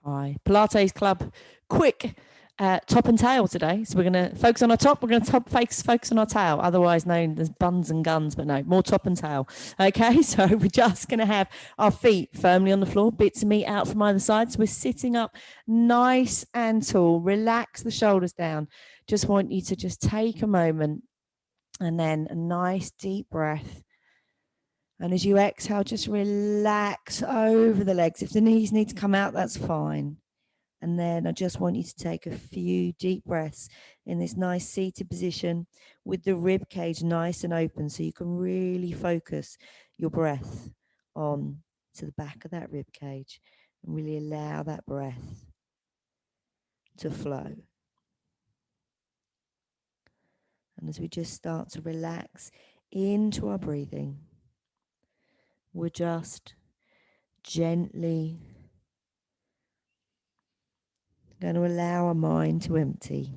Hi. Pilates Club, quick top and tail today. So we're going to focus on our top. We're going to focus on our tail, otherwise known as buns and guns, but no, more top and tail. Okay, so we're just going to have our feet firmly on the floor, bits of meat out from either side. So we're sitting up nice and tall. Relax the shoulders down. Just want you to just take a moment and then a nice deep breath. And as you exhale, just relax over the legs. If the knees need to come out, that's fine. And then I just want you to take a few deep breaths in this nice seated position with the rib cage nice and open, so you can really focus your breath on to the back of that rib cage and really allow that breath to flow. And as we just start to relax into our breathing, we're just gently going to allow our mind to empty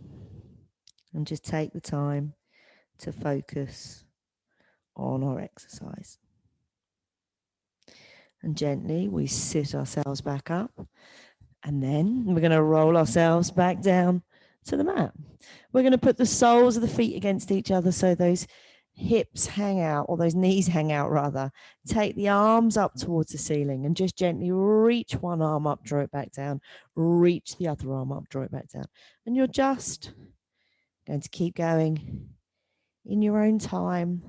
and just take the time to focus on our exercise. And gently we sit ourselves back up, and then we're going to roll ourselves back down to the mat. We're going to put the soles of the feet against each other so those hips hang out, or those knees hang out rather. Take the arms up towards the ceiling and just gently reach one arm up, draw it back down, reach the other arm up, draw it back down. And you're just going to keep going in your own time,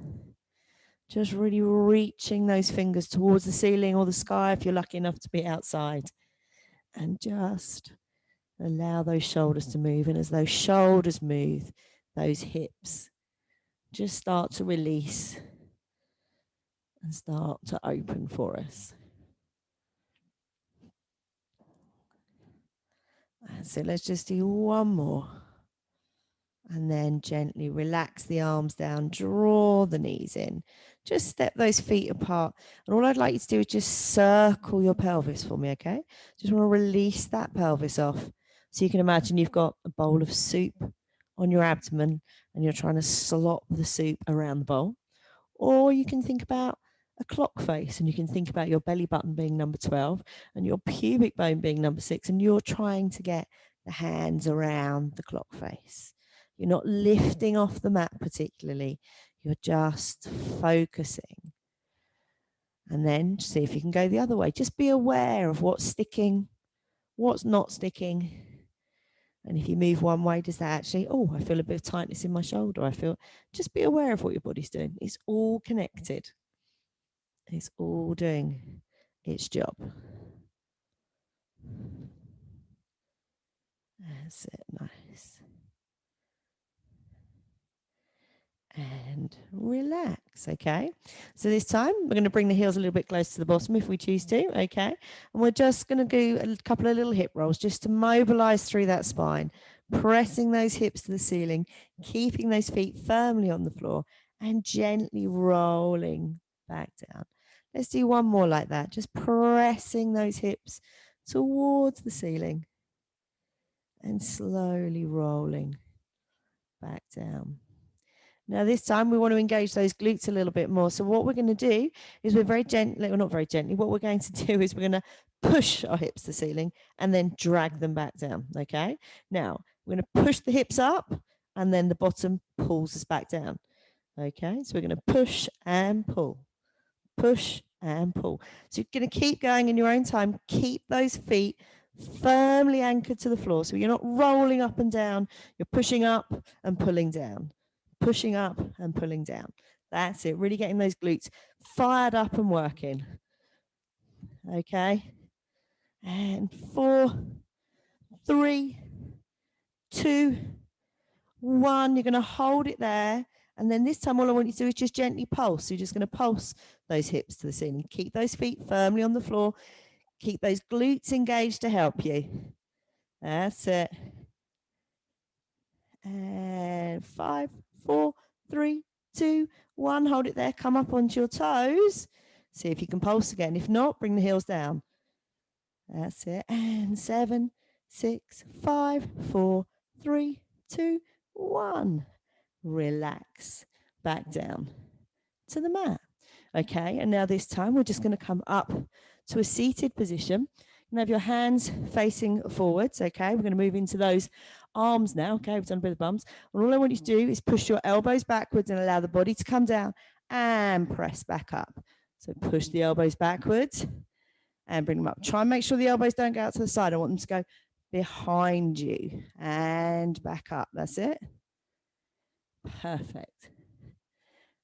just really reaching those fingers towards the ceiling or the sky if you're lucky enough to be outside. And just allow those shoulders to move. And as those shoulders move, those hips just start to release and start to open for us. So let's just do one more. And then gently relax the arms down, draw the knees in, just step those feet apart. And all I'd like you to do is just circle your pelvis for me, okay? Just want to release that pelvis off. So you can imagine you've got a bowl of soup on your abdomen and you're trying to slop the soup around the bowl. Or you can think about a clock face and you can think about your belly button being number 12 and your pubic bone being number 6, and you're trying to get the hands around the clock face. You're not lifting off the mat particularly. You're just focusing. And then see if you can go the other way. Just be aware of what's sticking, what's not sticking. And if you move one way, does that actually, I feel a bit of tightness in my shoulder. Just be aware of what your body's doing. It's all connected. It's all doing its job. That's it, nice. And relax, okay? So this time we're going to bring the heels a little bit close to the bottom if we choose to, okay? And we're just going to do a couple of little hip rolls just to mobilize through that spine, pressing those hips to the ceiling, keeping those feet firmly on the floor and gently rolling back down. Let's do one more like that, just pressing those hips towards the ceiling and slowly rolling back down. Now this time we want to engage those glutes a little bit more. So what we're going to do is we're very gently, or not very gently, what we're going to do is we're going to push our hips to the ceiling and then drag them back down, okay? Now we're going to push the hips up and then the bottom pulls us back down, okay? So we're going to push and pull, push and pull. So you're going to keep going in your own time. Keep those feet firmly anchored to the floor. So you're not rolling up and down, you're pushing up and pulling down. Pushing up and pulling down. That's it. Really getting those glutes fired up and working. Okay. And 4, 3, 2, 1. You're going to hold it there. And then this time all I want you to do is just gently pulse. So you're just going to pulse those hips to the ceiling. Keep those feet firmly on the floor. Keep those glutes engaged to help you. That's it. And 5, 4, 3, 2, 1. Hold it there. Come up onto your toes. See if you can pulse again. If not, bring the heels down. That's it. And 7, 6, 5, 4, 3, 2, 1. Relax. Back down to the mat. Okay. And now this time we're just going to come up to a seated position. And have your hands facing forwards, okay? We're going to move into those arms now, okay? We've done a bit of bums. And all I want you to do is push your elbows backwards and allow the body to come down and press back up. So push the elbows backwards and bring them up. Try and make sure the elbows don't go out to the side. I want them to go behind you and back up. That's it. Perfect.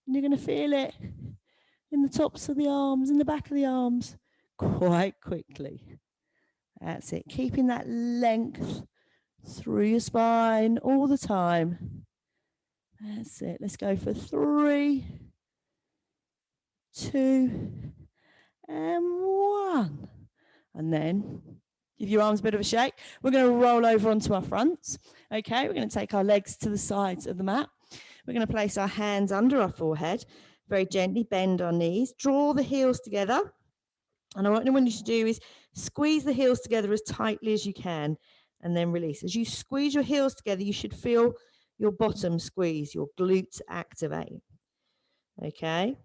And you're going to feel it in the tops of the arms, in the back of the arms, quite quickly. That's it. Keeping that length through your spine all the time. That's it. Let's go for 3, 2, and 1. And then give your arms a bit of a shake. We're going to roll over onto our fronts. Okay, we're going to take our legs to the sides of the mat. We're going to place our hands under our forehead. Very gently bend our knees. Draw the heels together. And what I want you to do is squeeze the heels together as tightly as you can and then release. As you squeeze your heels together, you should feel your bottom squeeze, your glutes activate. Okay?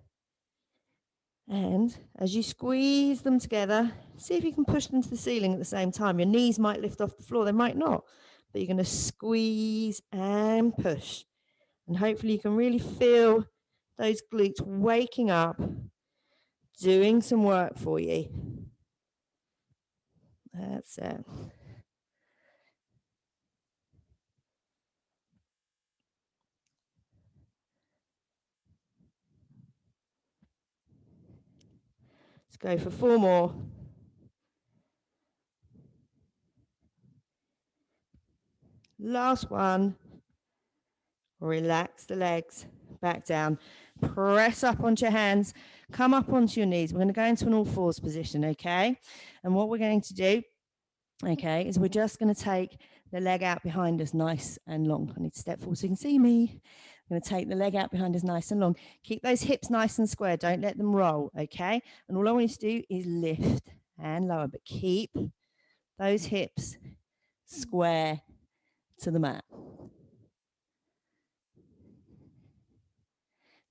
And as you squeeze them together, see if you can push them to the ceiling at the same time. Your knees might lift off the floor, they might not, but you're going to squeeze and push. And hopefully you can really feel those glutes waking up, doing some work for you. That's it. Let's go for 4 more. Last one. Relax the legs back down. Press up onto your hands. Come up onto your knees. We're going to go into an all fours position, okay? And what we're going to do, okay, is we're just going to take the leg out behind us nice and long. I need to step forward so you can see me. I'm going to take the leg out behind us nice and long. Keep those hips nice and square. Don't let them roll, okay? And all I want you to do is lift and lower, but keep those hips square to the mat.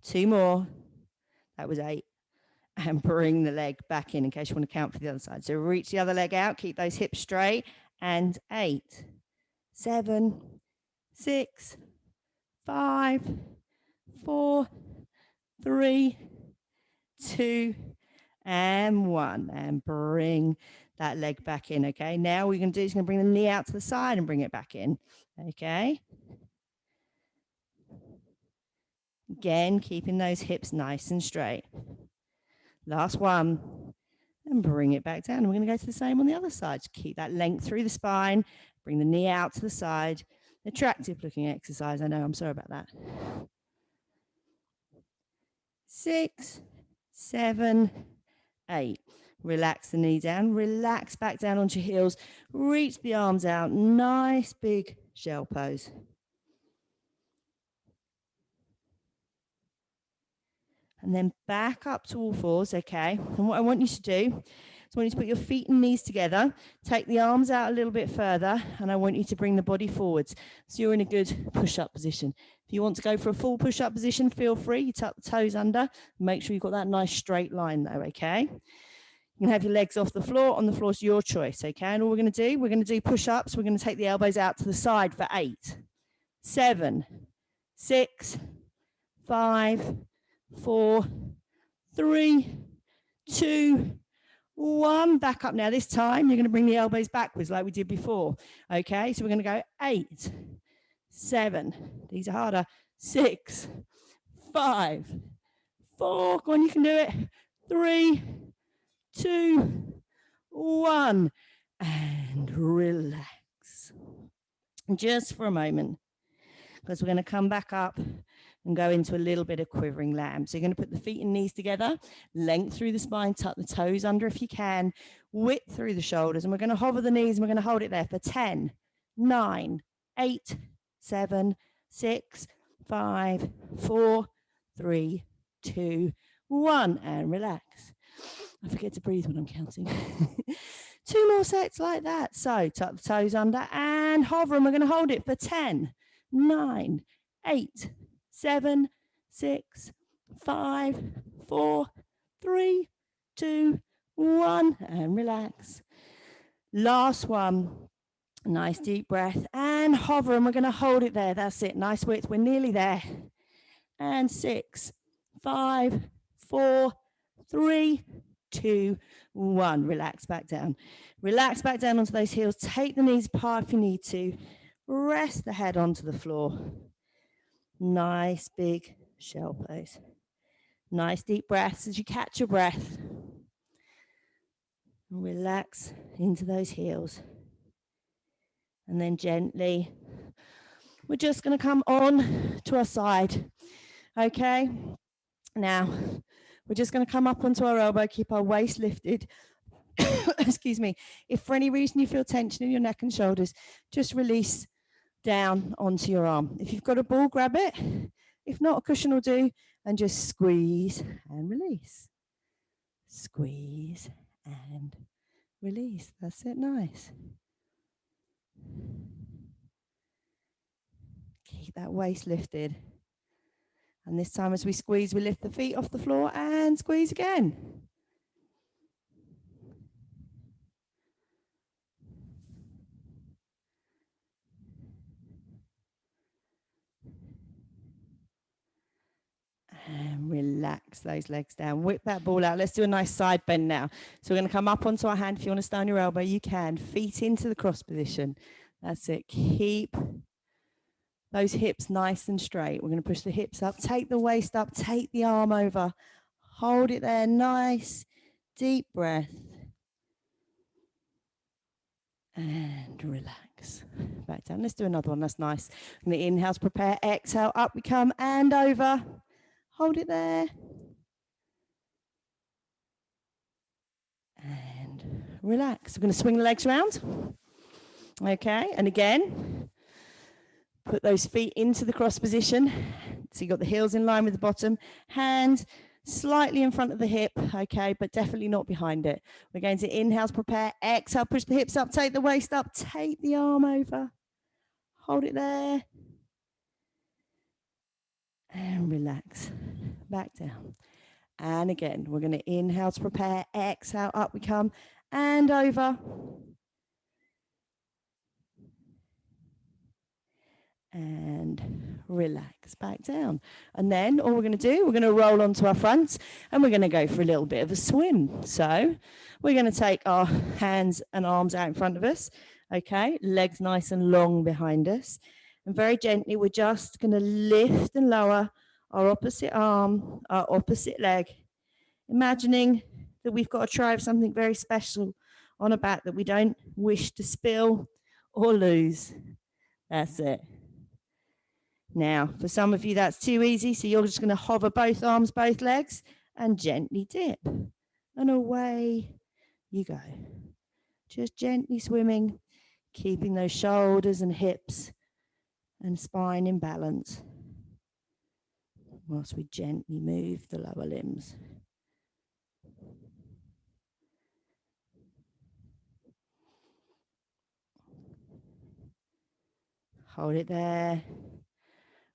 2 more. That was 8. And bring the leg back in case you want to count for the other side. So reach the other leg out, keep those hips straight, and 8, 7, 6, 5, 4, 3, 2, and 1. And bring that leg back in, okay? Now what you're going to do is going to bring the knee out to the side and bring it back in, okay? Again, keeping those hips nice and straight. Last one. And bring it back down. And we're going to go to the same on the other side. Just keep that length through the spine. Bring the knee out to the side. Attractive looking exercise. I know, I'm sorry about that. 6, 7, 8. Relax the knee down. Relax back down onto your heels. Reach the arms out. Nice big shell pose. And then back up to all fours, okay? And what I want you to do is I want you to put your feet and knees together, take the arms out a little bit further, and I want you to bring the body forwards. So you're in a good push-up position. If you want to go for a full push-up position, feel free. You tuck the toes under. Make sure you've got that nice straight line though, okay? You can have your legs off the floor. On the floor is your choice, okay? And all we're going to do push-ups. We're going to take the elbows out to the side for 8, 7, 6, 5, 4, 3, 2, 1. Back up now. This time you're going to bring the elbows backwards like we did before. Okay, so we're going to go 8, 7. These are harder. 6, 5, 4. Go on, you can do it. 3, 2, 1. And relax. Just for a moment, because we're going to come back up and go into a little bit of quivering lamb. So you're going to put the feet and knees together, length through the spine, tuck the toes under if you can, width through the shoulders, and we're going to hover the knees and we're going to hold it there for 10, 9, 8, 7, 6, 5, 4, 3, 2, 1, and relax. I forget to breathe when I'm counting. 2 more sets like that. So tuck the toes under and hover, and we're going to hold it for 10, 9, 8, 7, 6, 5, 4, 3, 2, 1, and relax. Last one. Nice deep breath and hover, and we're going to hold it there. That's it. Nice width. We're nearly there. And 6, 5, 4, 3, 2, 1. Relax back down. Relax back down onto those heels. Take the knees apart if you need to. Rest the head onto the floor. Nice big shell pose. Nice deep breaths as you catch your breath. Relax into those heels. And then gently, we're just going to come on to our side. Okay? Now, we're just going to come up onto our elbow, keep our waist lifted. Excuse me. If for any reason you feel tension in your neck and shoulders, just release down onto your arm. If you've got a ball, grab it. If not, a cushion will do. And just squeeze and release. Squeeze and release. That's it. Nice. Keep that waist lifted. And this time as we squeeze, we lift the feet off the floor and squeeze again. And relax those legs down. Whip that ball out. Let's do a nice side bend now. So we're going to come up onto our hand. If you want to stay on your elbow, you can. Feet into the cross position. That's it. Keep those hips nice and straight. We're going to push the hips up. Take the waist up. Take the arm over. Hold it there. Nice, deep breath. And relax. Back down. Let's do another one. That's nice. I'm going to inhale, prepare. Exhale, up we come and over. Hold it there. And relax. We're going to swing the legs around. Okay. And again, put those feet into the cross position. So you've got the heels in line with the bottom. Hand slightly in front of the hip. Okay. But definitely not behind it. We're going to inhale, prepare. Exhale, push the hips up. Take the waist up. Take the arm over. Hold it there. And relax. Back down. And again, we're going to inhale to prepare. Exhale, up we come. And over. And relax back down. And then all we're going to do, we're going to roll onto our fronts and we're going to go for a little bit of a swim. So we're going to take our hands and arms out in front of us. Okay, legs nice and long behind us. And very gently, we're just going to lift and lower our opposite arm, our opposite leg, imagining that we've got a try of something very special on a back that we don't wish to spill or lose. That's it. Now, for some of you, that's too easy. So you're just going to hover both arms, both legs, and gently dip. And away you go. Just gently swimming, keeping those shoulders and hips and spine in balance whilst we gently move the lower limbs. Hold it there.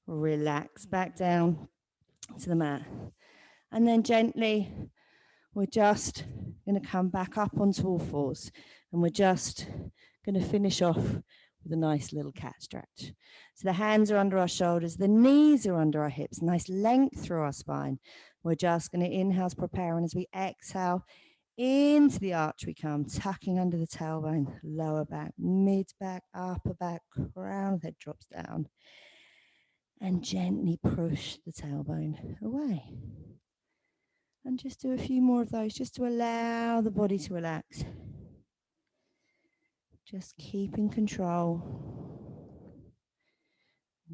Relax back down to the mat. And then gently, we're just going to come back up onto all fours. And we're just going to finish off with a nice little cat stretch. So the hands are under our shoulders, the knees are under our hips, nice length through our spine. We're just going to inhale, prepare, and as we exhale, into the arch we come, tucking under the tailbone, lower back, mid back, upper back, crown of the head drops down. And gently push the tailbone away. And just do a few more of those, just to allow the body to relax. Just keeping control.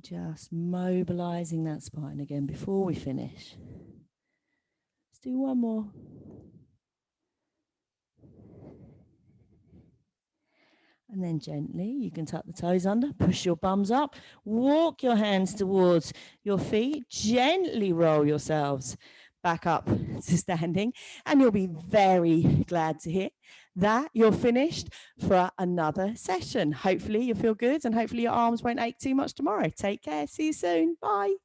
Just mobilizing that spine again before we finish. Let's do one more. And then gently, you can tuck the toes under, push your bums up, walk your hands towards your feet, gently roll yourselves back up to standing, and you'll be very glad to hear that you're finished for another session. Hopefully you feel good and hopefully your arms won't ache too much tomorrow. Take care. See you soon. Bye.